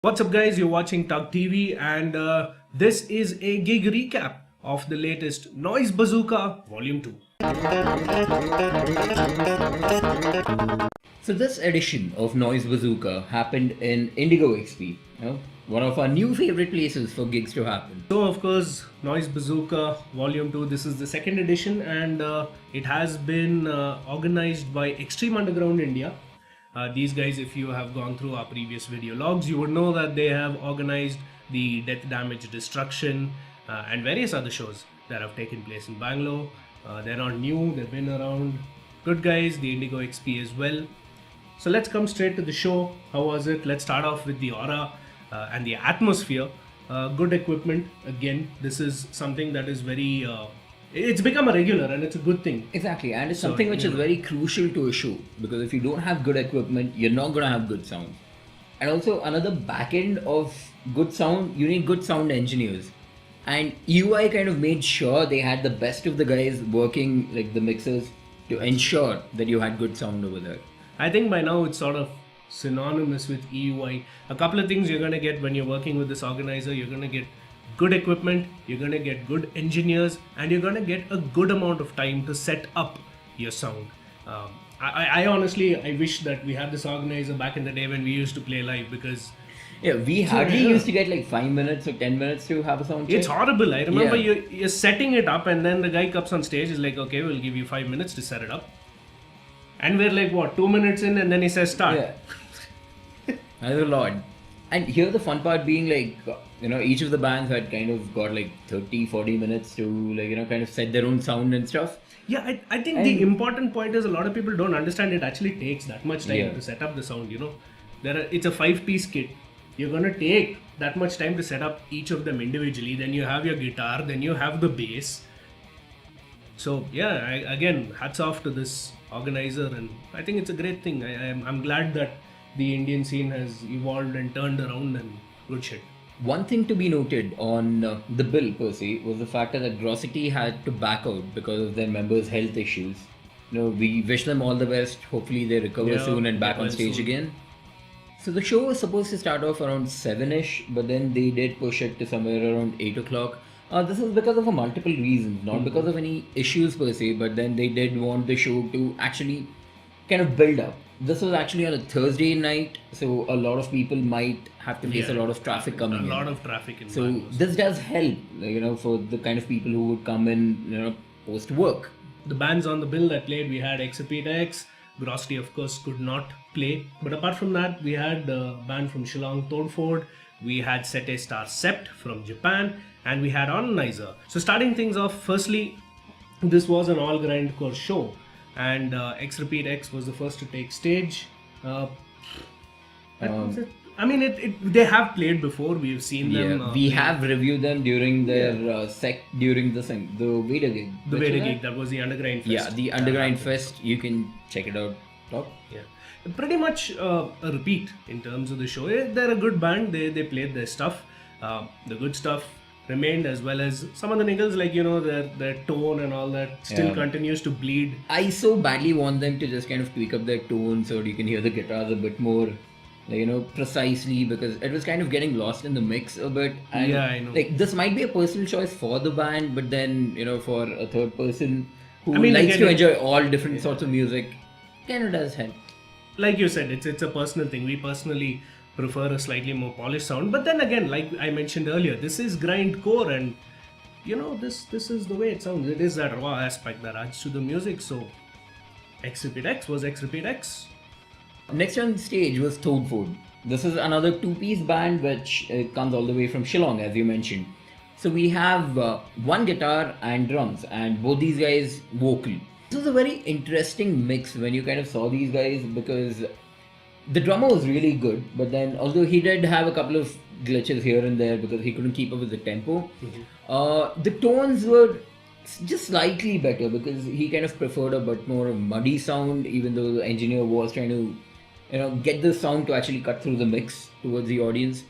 What's up, guys? You're watching Tug TV, and this is a gig recap of the latest Noize Bazooka Volume 2. So this edition of Noize Bazooka happened in Indigo XP, one of our new favorite places for gigs to happen. So, of course, Noize Bazooka Volume 2, this is the second edition, and it has been organized by Extreme Underground India. These guys, if you have gone through our previous video logs, you would know that they have organized the Death Damage Destruction and various other shows that have taken place in Bangalore. They're not new, they've been around. Good guys, the Indigo XP as well. So let's come straight to the show. How was it? Let's start off with the aura and the atmosphere. Good equipment. Again, this is something that is very... it's become a regular and it's a good thing. Exactly, and it's something which is very crucial to a show, because if you don't have good equipment, you're not going to have good sound. And also another back end of good sound, you need good sound engineers. And UI kind of made sure they had the best of the guys working like the mixers to ensure that you had good sound over there. I think by now it's sort of synonymous with EUI. A couple of things you're going to get when you're working with this organizer. You're going to get good equipment, you're going to get good engineers, and you're going to get a good amount of time to set up your sound. I honestly, I wish that we had this organizer back in the day when we used to play live, because we hardly used to get like 5 minutes or 10 minutes to have a sound check. It's horrible. I remember you're setting it up, and then the guy comes on stage, is like, okay, we'll give you 5 minutes to set it up. And we're like, what, 2 minutes in, and then he says start. Yeah. That's a lot. And here the fun part being like, each of the bands had kind of got like 30-40 minutes to kind of set their own sound and stuff. Yeah, I think the important point is a lot of people don't understand it actually takes that much time to set up the sound, It's a 5-piece kit. You're going to take that much time to set up each of them individually. Then you have your guitar, then you have the bass. So yeah, again, hats off to this organizer, and I think it's a great thing. I'm glad that the Indian scene has evolved and turned around, and good shit. One thing to be noted on the bill per se was the fact that Grosity had to back out because of their members' health issues. We wish them all the best. Hopefully they recover soon and back on stage again. So the show was supposed to start off around 7ish, but then they did push it to somewhere around 8 o'clock. This is because of multiple reasons, not because of any issues per se, but then they did want the show to actually kind of build up. This was actually on a Thursday night, so a lot of people might have to face a lot of traffic coming in. A lot of traffic in So Bangalore. this does help, for the kind of people who would come in, post work. The bands on the bill that played, we had XrepeateX. Grosity, of course, could not play. But apart from that, we had the band from Shillong, Tod Fod. We had Sete star Sept from Japan. And we had Onanizer. So starting things off, firstly, this was an all grindcore show. And XrepeateX was the first to take stage. I mean, they have played before. We've seen them. We have reviewed them during their sect during the Vader gig. The Vader gig, that was the Undergrind Fest. Yeah, the Undergrind Fest. You can check it out. Yeah, pretty much a repeat in terms of the show. They're a good band. They played their stuff. The good stuff remained, as well as some of the niggles, like their tone and all that still continues to bleed. I so badly want them to just kind of tweak up their tone so you can hear the guitars a bit more, precisely, because it was kind of getting lost in the mix a bit. And I know. Like, this might be a personal choice for the band, but then for a third person who likes to enjoy all different sorts of music, kind of does help. Like you said, it's a personal thing. We personally prefer a slightly more polished sound, but then again, like I mentioned earlier, this is grindcore, and this is the way it sounds. It is that raw aspect that adds to the music. So XrepeateX was XrepeateX. Next on stage was Tod Fod. This is another 2-piece band which comes all the way from Shillong, as you mentioned. So we have one guitar and drums, and both these guys vocal. This was a very interesting mix when you kind of saw these guys, because the drummer was really good, but then although he did have a couple of glitches here and there because he couldn't keep up with the tempo, the tones were just slightly better because he kind of preferred a bit more muddy sound, even though the engineer was trying to get the sound to actually cut through the mix towards the audience.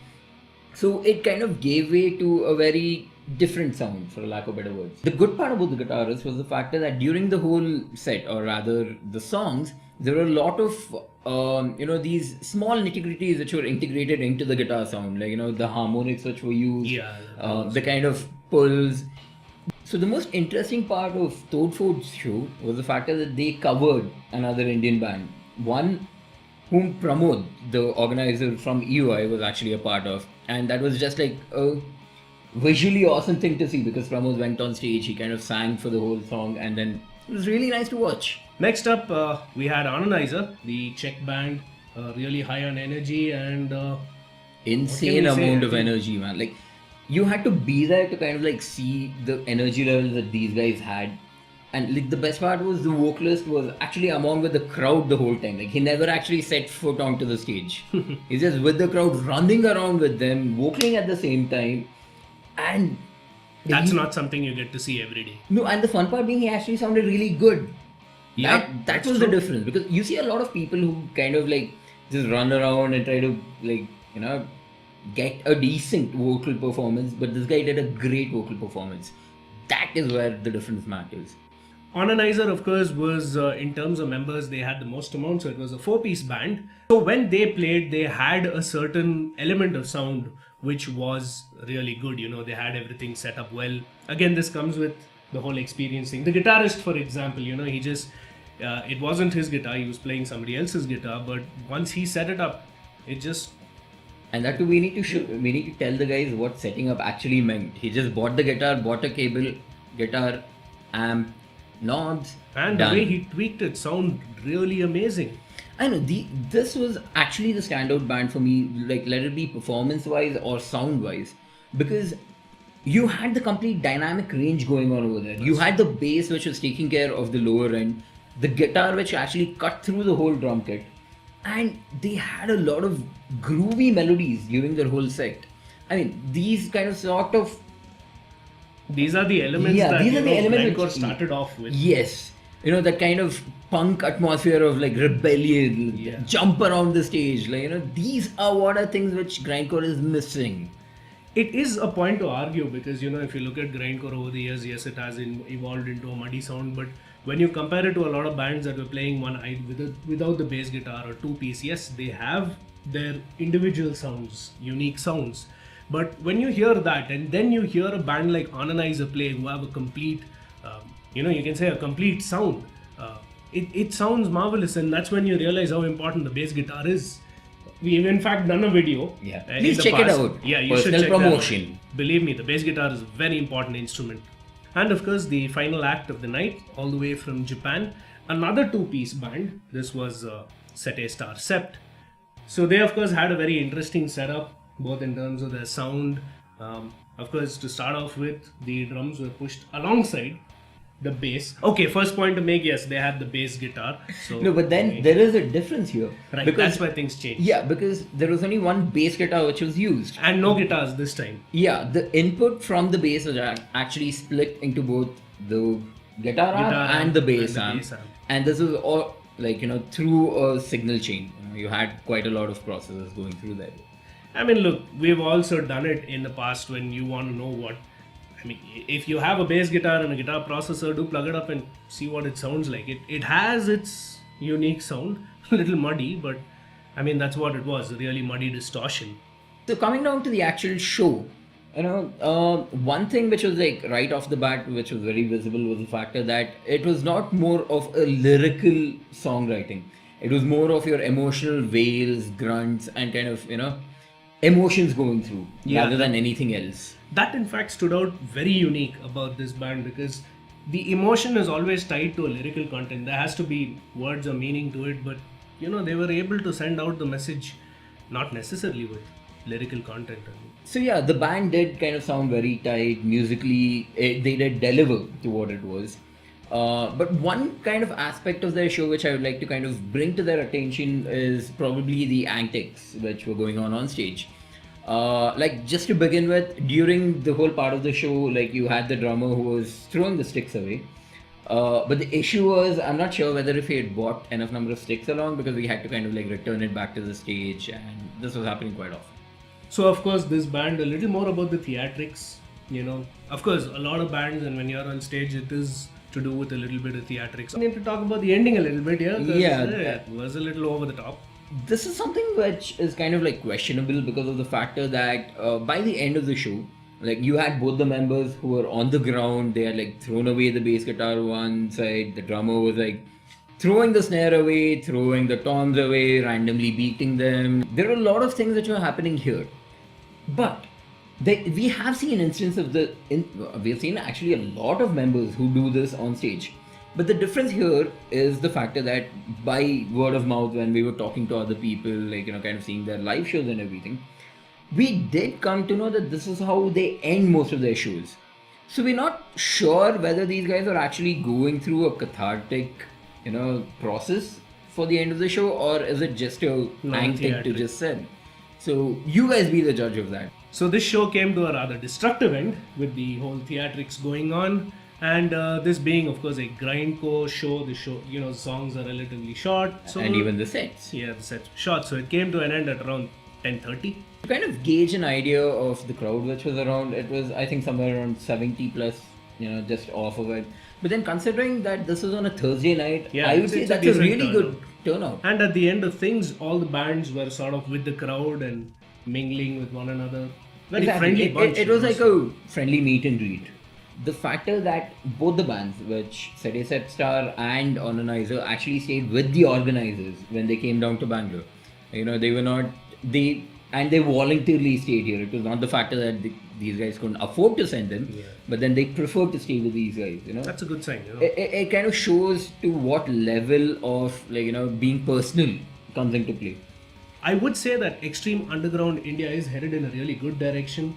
So it kind of gave way to a very different sound, for lack of better words. The good part about the guitarist was the factor that during the whole set, or rather the songs, there were a lot of these small nitty-gritties which were integrated into the guitar sound, like the harmonics which were used, the kind of pulls. So the most interesting part of Tod Fod's show was the factor that they covered another Indian band, one whom Pramod, the organizer from EUI, was actually a part of, and that was just like a visually awesome thing to see, because Pramod went on stage, he kind of sang for the whole song, and then it was really nice to watch. Next up, we had Onanizer, the Czech band, really high on energy and insane amount of energy, man. Like, you had to be there to kind of like see the energy levels that these guys had. And like the best part was the vocalist was actually among with the crowd the whole time. Like, he never actually set foot onto the stage. He's just with the crowd, running around with them, vocaling at the same time. And that's not something you get to see every day. No, and the fun part being he actually sounded really good. Yeah, that was the difference, because you see a lot of people who kind of like just run around and try to like get a decent vocal performance, but this guy did a great vocal performance. That is where the difference matters. Onanizer, of course, was in terms of members, they had the most amount, so it was a 4-piece band. So when they played, they had a certain element of sound which was really good. They had everything set up well. Again, this comes with the whole experience thing. The guitarist, for example, he just it wasn't his guitar, he was playing somebody else's guitar, but once he set it up, it just... And that too, we need to tell the guys what setting up actually meant. He just bought the guitar, bought a cable, guitar, amp, knobs, and done. The way he tweaked it sound really amazing. I know, this was actually the standout band for me, like let it be performance wise or sound wise, because you had the complete dynamic range going on over there. You had the bass which was taking care of the lower end, the guitar which actually cut through the whole drum kit, and they had a lot of groovy melodies during their whole set. I mean, these kind of sort of... These are the elements that Grindcore started off with. Yes. That kind of punk atmosphere of like rebellion, jump around the stage. Like, these are what are things which Grindcore is missing. It is a point to argue because, if you look at Grindcore over the years, yes, it has evolved into a muddy sound, but when you compare it to a lot of bands that were playing without the bass guitar or 2-piece, yes, they have their individual sounds, unique sounds. But when you hear that and then you hear a band like Onanizer play who have a complete, you can say a complete sound, it sounds marvelous, and that's when you realize how important the bass guitar is. We've in fact done a video. Yeah, please check it out. Yeah, you Personal should check promotion. that out. Believe me, the bass guitar is a very important instrument. And of course, the final act of the night, all the way from Japan, another 2-piece band. This was Sete star Sept. So they of course had a very interesting setup, both in terms of their sound. Of course, to start off with, the drums were pushed alongside the bass. Okay, first point to make, yes, they had the bass guitar. So no, but then there is a difference here. Right, because that's where things changed. Yeah, because there was only one bass guitar which was used. And no guitars this time. Yeah, the input from the bass was actually split into both the guitar amp and the bass amp. And this was all like, through a signal chain. You had quite a lot of processes going through there. I mean, look, we've also done it in the past when you want to know what... I mean, if you have a bass guitar and a guitar processor, do plug it up and see what it sounds like. It has its unique sound, a little muddy, but I mean, that's what it was, a really muddy distortion. So coming down to the actual show, one thing which was like right off the bat, which was very visible, was the factor that it was not more of a lyrical songwriting. It was more of your emotional wails, grunts, and kind of, emotions going through rather than anything else. That in fact stood out very unique about this band, because the emotion is always tied to a lyrical content. There has to be words or meaning to it, but they were able to send out the message not necessarily with lyrical content. So yeah, the band did kind of sound very tight musically. They did deliver to what it was. But one kind of aspect of their show which I would like to kind of bring to their attention is probably the antics which were going on stage. Like, just to begin with, during the whole part of the show, like, you had the drummer who was throwing the sticks away. But the issue was, I'm not sure whether if he had bought enough number of sticks along, because we had to kind of like return it back to the stage, and this was happening quite often. So of course, this band, a little more about the theatrics. you know, of course, a lot of bands, and when you're on stage, it is to do with a little bit of theatrics. I need to talk about the ending a little bit here. Yeah, It was a little over the top. This is something which is kind of like questionable because of the factor that by the end of the show, like you had both the members who were on the ground, they had like thrown away the bass guitar one side, the drummer was like throwing the snare away, throwing the toms away, randomly beating them. There are a lot of things that were happening here. But we have seen instance of we have seen actually a lot of members who do this on stage. But the difference here is the factor that by word of mouth, when we were talking to other people, like, you know, kind of seeing their live shows and everything, we did come to know that this is how they end most of their shows. So we're not sure whether these guys are actually going through a cathartic, you know, process for the end of the show, or is it just a thing to just sell? So you guys be the judge of that. So this show came to a rather destructive end with the whole theatrics going on, and this being, of course, a grindcore show. The show, you know, songs are relatively short, so and even the sets. Yeah, the sets were short. So it came to an end at around 10:30. To kind of gauge an idea of the crowd which was around, it was, I think, somewhere around 70 plus, you know, just off of it. But then considering that this was on a Thursday night, Yeah, I would say that's a really good turnout. And at the end of things, all the bands were sort of with the crowd and mingling with one another. Very friendly bunch. It was like a friendly meet and greet. The factor that both the bands, which Sept and Onanizer, actually stayed with the organizers when they came down to Bangalore. You know, they voluntarily stayed here. It was not the factor that these guys couldn't afford to send them, but then they preferred to stay with these guys. You know, that's a good sign. You know? It kind of shows to what level of, like, you know, being personal comes into play. I would say that Extreme Underground India is headed in a really good direction.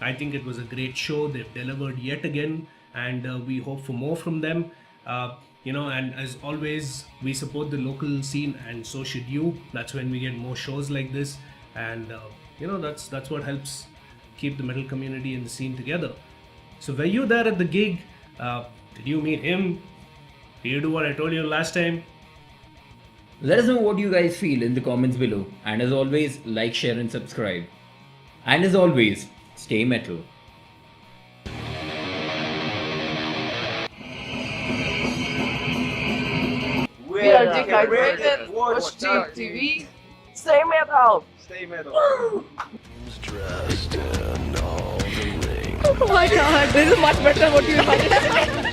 I think it was a great show. They've delivered yet again, and we hope for more from them. You know, and as always, we support the local scene, and so should you. That's when we get more shows like this, and you know, that's what helps keep the metal community and the scene together. So were you there at the gig? Did you meet him? Did you do what I told you last time? Let us know what you guys feel in the comments below. And as always, like, share and subscribe. And as always, stay metal. We are XrepeateX, watch TV, stay metal! Stay metal. Oh my god, this is much better than what you imagined.